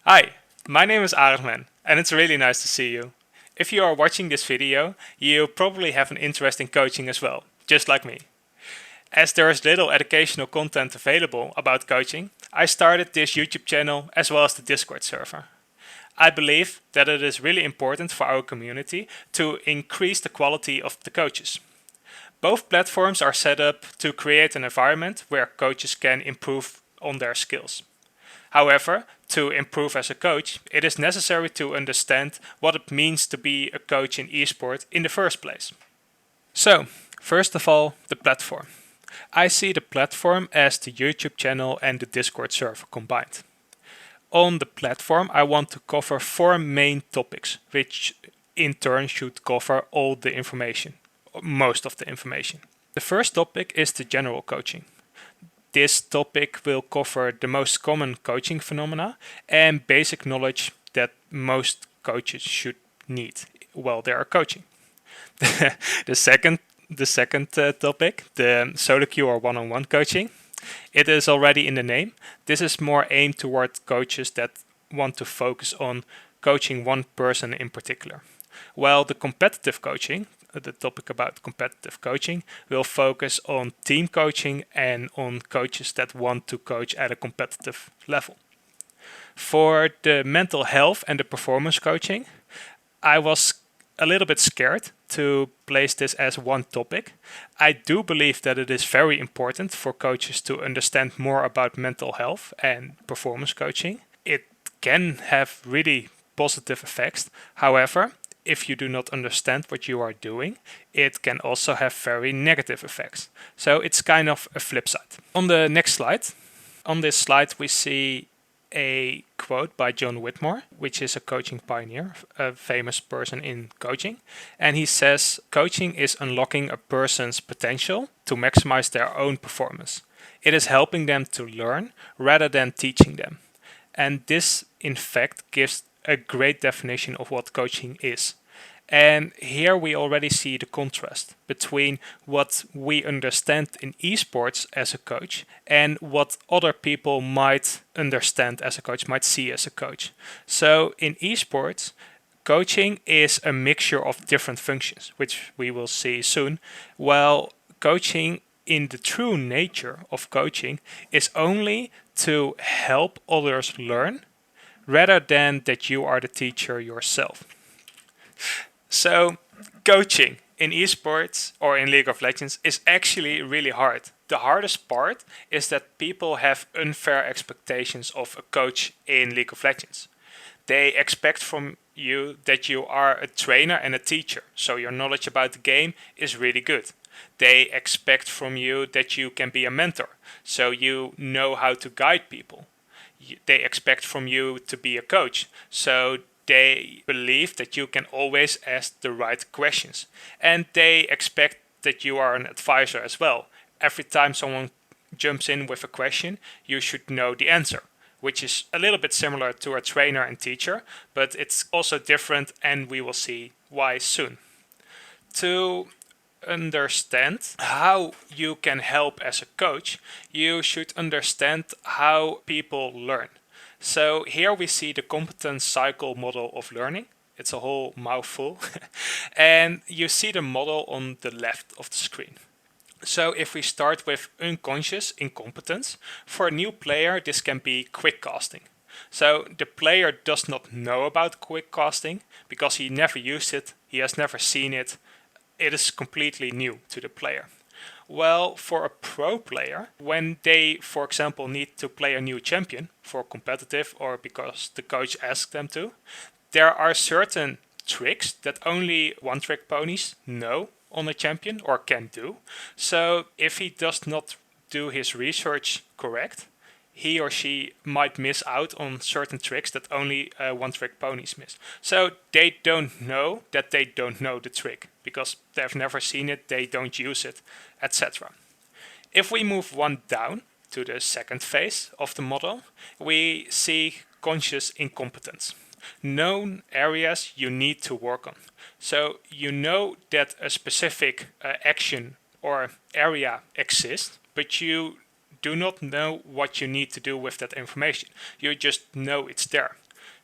Hi, my name is Arman, and it's really nice to see you. If you are watching this video, you probably have an interest in coaching as well, just like me. As there is little educational content available about coaching, I started this YouTube channel as well as the Discord server. I believe that it is really important for our community to increase the quality of the coaches. Both platforms are set up to create an environment where coaches can improve on their skills. However, to improve as a coach, it is necessary to understand what it means to be a coach in esport in the first place. So, first of all, the platform. I see the platform as the YouTube channel and the Discord server combined. On the platform, I want to cover four main topics, which in turn should cover all the information, most of the information. The first topic is the general coaching. This topic will cover the most common coaching phenomena and basic knowledge that most coaches should need while they are coaching. the second topic, the solo queue or one-on-one coaching, it is already in the name. This is more aimed toward coaches that want to focus on coaching one person in particular. While the competitive coaching, the topic about competitive coaching, will focus on team coaching and on coaches that want to coach at a competitive level. For the mental health and the performance coaching, I was a little bit scared to place this as one topic. I do believe that it is very important for coaches to understand more about mental health and performance coaching. It can have really positive effects. However, if you do not understand what you are doing, it can also have very negative effects. So it's kind of a flip side. On the next slide, on this slide we see a quote by John Whitmore, which is a coaching pioneer, a famous person in coaching. And he says, coaching is unlocking a person's potential to maximize their own performance. It is helping them to learn rather than teaching them. And this, in fact, gives a great definition of what coaching is. And here we already see the contrast between what we understand in esports as a coach and what other people might understand as a coach, might see as a coach. So in esports, coaching is a mixture of different functions, which we will see soon, while coaching in the true nature of coaching is only to help others learn rather than that you are the teacher yourself. So, coaching in esports or in League of Legends is actually really hard. The hardest part is that people have unfair expectations of a coach in League of Legends. They expect from you that you are a trainer and a teacher, so your knowledge about the game is really good. They expect from you that you can be a mentor, so you know how to guide people. They expect from you to be a coach, so they believe that you can always ask the right questions. And they expect that you are an advisor as well. Every time someone jumps in with a question, you should know the answer, which is a little bit similar to a trainer and teacher, but it's also different, and we will see why soon. To understand how you can help as a coach, you should understand how people learn. So here we see the competence cycle model of learning. It's a whole mouthful. And you see the model on the left of the screen. So if we start with unconscious incompetence, for a new player this can be quick casting. So the player does not know about quick casting because he never used it, he has never seen it. It is completely new to the player. Well, for a pro player, when they, for example, need to play a new champion for competitive or because the coach asked them to, there are certain tricks that only one-trick ponies know on a champion or can do. So if he does not do his research correct, he or she might miss out on certain tricks that only one-trick ponies miss. So they don't know that they don't know the trick because they've never seen it, they don't use it, etc. If we move one down to the second phase of the model, we see conscious incompetence. Known areas you need to work on. So you know that a specific action or area exists, but you do not know what you need to do with that information. You just know it's there.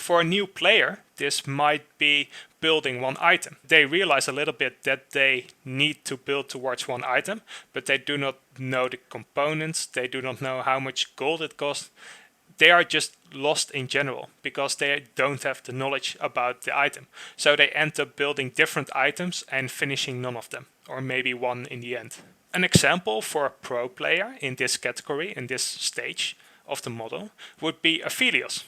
For a new player, this might be building one item. They realize a little bit that they need to build towards one item, but they do not know the components, they do not know how much gold it costs. They are just lost in general because they don't have the knowledge about the item. So they end up building different items and finishing none of them, or maybe one in the end. An example for a pro player in this category, in this stage of the model, would be Aphelios.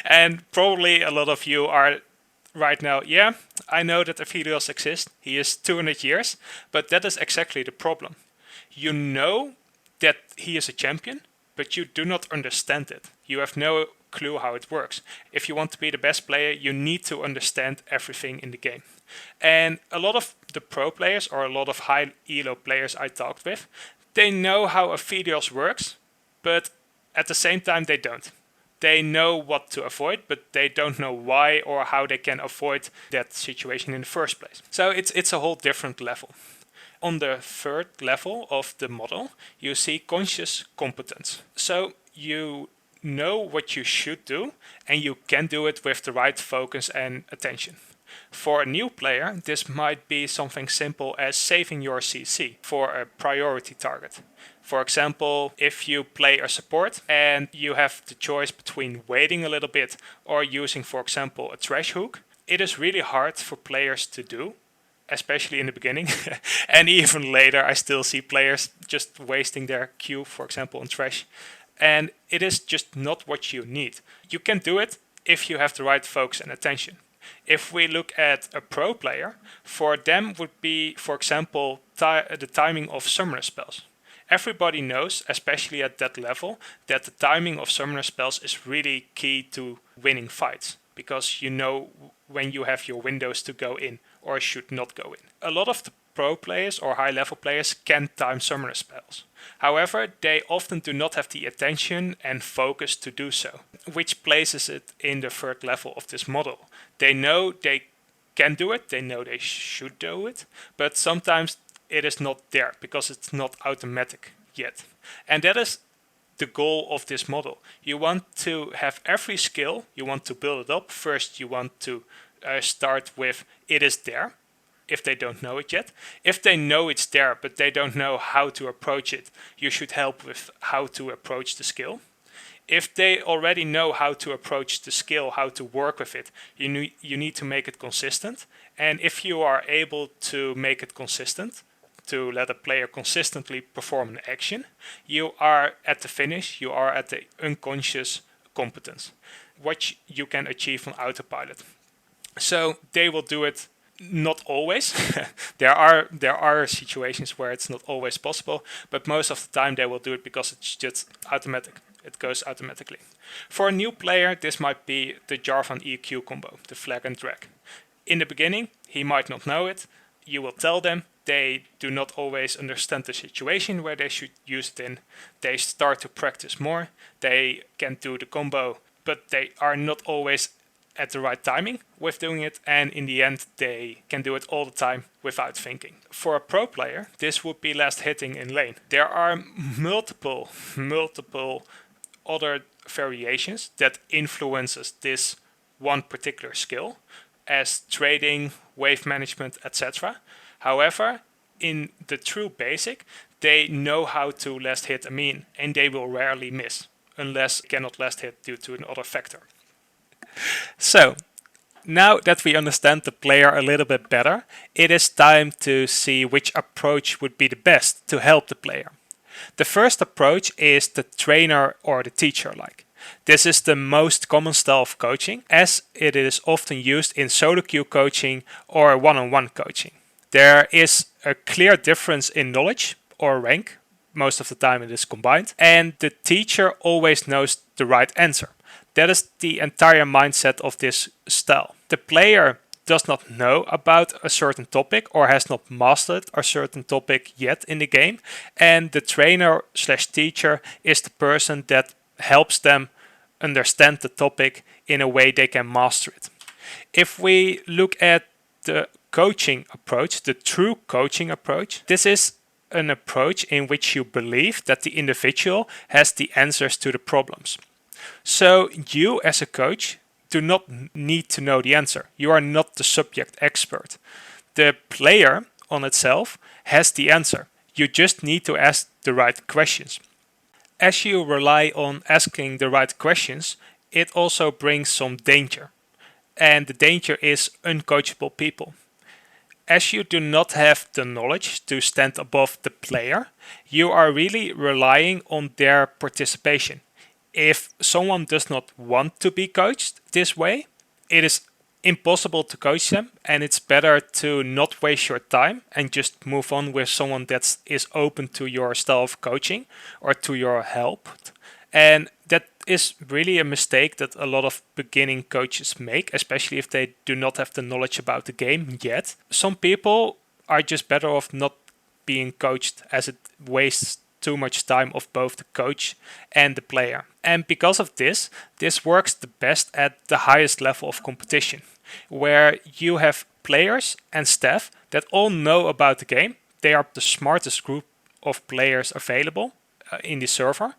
And probably a lot of you are right now, yeah, I know that Aphelios exists. He is 200 years, but that is exactly the problem. You know that he is a champion, but you do not understand it. You have no clue how it works. If you want to be the best player, you need to understand everything in the game. And a lot of the pro players, or a lot of high elo players I talked with, they know how Aphelios works, but at the same time they don't. They know what to avoid, but they don't know why or how they can avoid that situation in the first place. So it's a whole different level. On the third level of the model, you see conscious competence. So you know what you should do, and you can do it with the right focus and attention. For a new player, this might be something simple as saving your CC for a priority target. For example, if you play a support and you have the choice between waiting a little bit or using, for example, a trash hook, it is really hard for players to do, especially in the beginning. And even later, I still see players just wasting their Q, for example, on trash. And it is just not what you need. You can do it if you have the right focus and attention. If we look at a pro player, for them would be, for example, the timing of summoner spells. Everybody knows, especially at that level, that the timing of summoner spells is really key to winning fights, because you know when you have your windows to go in or should not go in. A lot of the pro players or high level players can time summoner spells. However, they often do not have the attention and focus to do so, which places it in the third level of this model. They know they can do it, they know they should do it, but sometimes it is not there because it's not automatic yet. And that is the goal of this model. You want to have every skill, you want to build it up. First, you want to start with it is there, if they don't know it yet. If they know it's there, but they don't know how to approach it, you should help with how to approach the skill. If they already know how to approach the skill, how to work with it, you need to make it consistent. And if you are able to make it consistent, to let a player consistently perform an action, you are at the finish, you are at the unconscious competence, what you can achieve on autopilot. So they will do it. Not always. There are situations where it's not always possible, but most of the time they will do it because it's just automatic. It goes automatically. For a new player, this might be the Jarvan EQ combo, the flag and drag. In the beginning, he might not know it. You will tell them. They do not always understand the situation where they should use it in. They start to practice more. They can do the combo, but they are not always at the right timing with doing it, and in the end they can do it all the time without thinking. For a pro player, this would be last hitting in lane. There are multiple other variations that influences this one particular skill, as trading, wave management, etc. However, in the true basic, they know how to last hit a mean, and they will rarely miss, unless cannot last hit due to another factor. So, now that we understand the player a little bit better, it is time to see which approach would be the best to help the player. The first approach is the trainer or the teacher like. This is the most common style of coaching, as it is often used in solo queue coaching or one-on-one coaching. There is a clear difference in knowledge or rank, most of the time it is combined, and the teacher always knows the right answer. That is the entire mindset of this style. The player does not know about a certain topic or has not mastered a certain topic yet in the game, and the trainer/teacher is the person that helps them understand the topic in a way they can master it. If we look at the coaching approach, the true coaching approach, this is an approach in which you believe that the individual has the answers to the problems. So you as a coach do not need to know the answer. You are not the subject expert. The player on itself has the answer. You just need to ask the right questions. As you rely on asking the right questions, it also brings some danger. And the danger is uncoachable people. As you do not have the knowledge to stand above the player, you are really relying on their participation. If someone does not want to be coached this way, it is impossible to coach them, and it's better to not waste your time and just move on with someone that is open to your style of coaching or to your help. And that is really a mistake that a lot of beginning coaches make, especially if they do not have the knowledge about the game yet. Some people are just better off not being coached, as it wastes too much time of both the coach and the player. And because of this works the best at the highest level of competition, where you have players and staff that all know about the game. They are the smartest group of players available in the server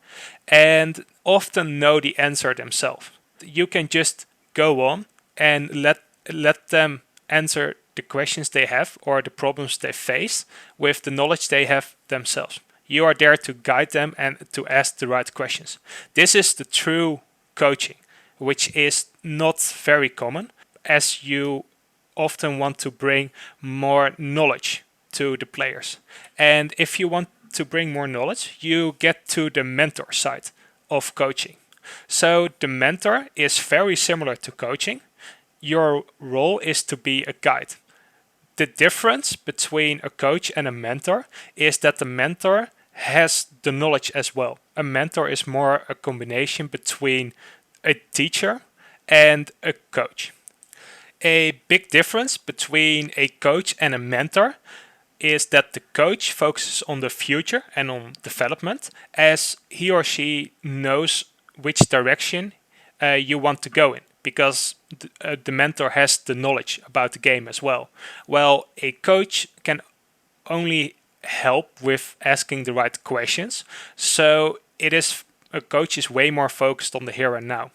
and often know the answer themselves. You can just go on and let them answer the questions they have or the problems they face with the knowledge they have themselves. You are there to guide them and to ask the right questions. This is the true coaching, which is not very common, as you often want to bring more knowledge to the players. And if you want to bring more knowledge, you get to the mentor side of coaching. So the mentor is very similar to coaching. Your role is to be a guide. The difference between a coach and a mentor is that the mentor has the knowledge as well. A mentor is more a combination between a teacher and a coach. A big difference between a coach and a mentor is that the coach focuses on the future and on development, as he or she knows which direction you want to go in, because the mentor has the knowledge about the game as well. Well, a coach can only help with asking the right questions, so a coach is way more focused on the here and now.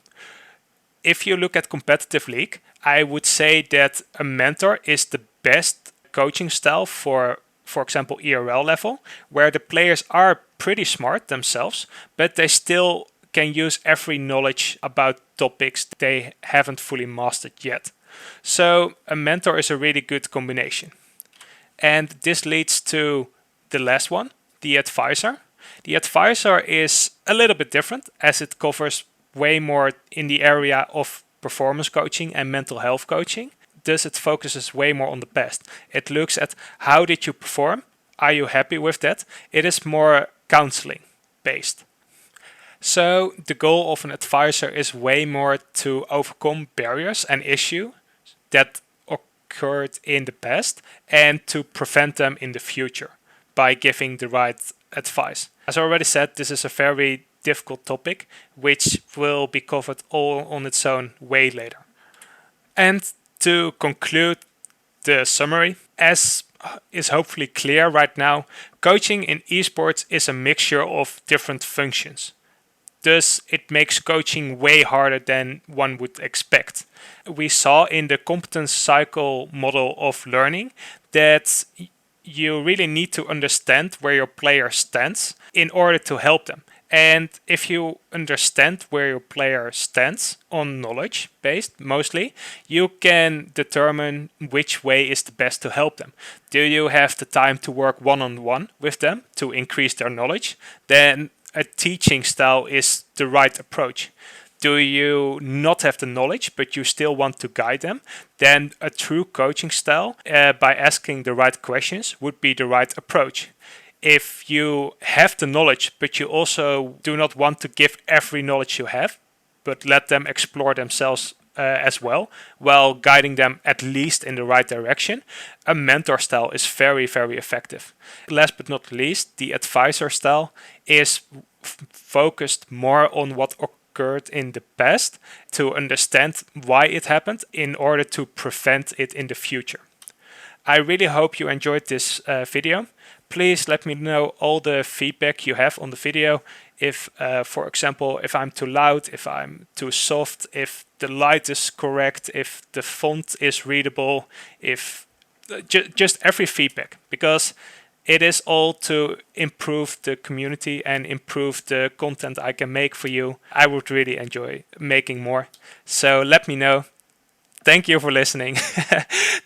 If you look at competitive league, I would say that a mentor is the best coaching style for example, ERL level, where the players are pretty smart themselves, but they still can use every knowledge about topics they haven't fully mastered yet. So a mentor is a really good combination. And this leads to the last one, the advisor. The advisor is a little bit different, as it covers way more in the area of performance coaching and mental health coaching. Thus, it focuses way more on the past. It looks at how did you perform? Are you happy with that? It is more counseling based. So the goal of an advisor is way more to overcome barriers and issues that occurred in the past and to prevent them in the future by giving the right advice. As I already said, this is a very difficult topic which will be covered all on its own way later. And to conclude the summary, as is hopefully clear right now, coaching in esports is a mixture of different functions. Thus, it makes coaching way harder than one would expect. We saw in the competence cycle model of learning that you really need to understand where your player stands in order to help them. And if you understand where your player stands on knowledge based mostly, you can determine which way is the best to help them. Do you have the time to work one-on-one with them to increase their knowledge? Then a teaching style is the right approach. Do you not have the knowledge, but you still want to guide them? Then a true coaching style, by asking the right questions, would be the right approach. If you have the knowledge, but you also do not want to give every knowledge you have, but let them explore themselves as well, while guiding them at least in the right direction, a mentor style is very, very effective. Last but not least, the advisor style is focused more on what occurred in the past to understand why it happened in order to prevent it in the future. I really hope you enjoyed this video. Please let me know all the feedback you have on the video if, for example, if I'm too loud, if I'm too soft, if the light is correct, if the font is readable, if just every feedback, because it is all to improve the community and improve the content I can make for you. I would really enjoy making more. So let me know. Thank you for listening.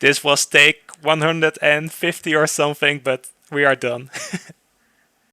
This was take 150 or something, but we are done.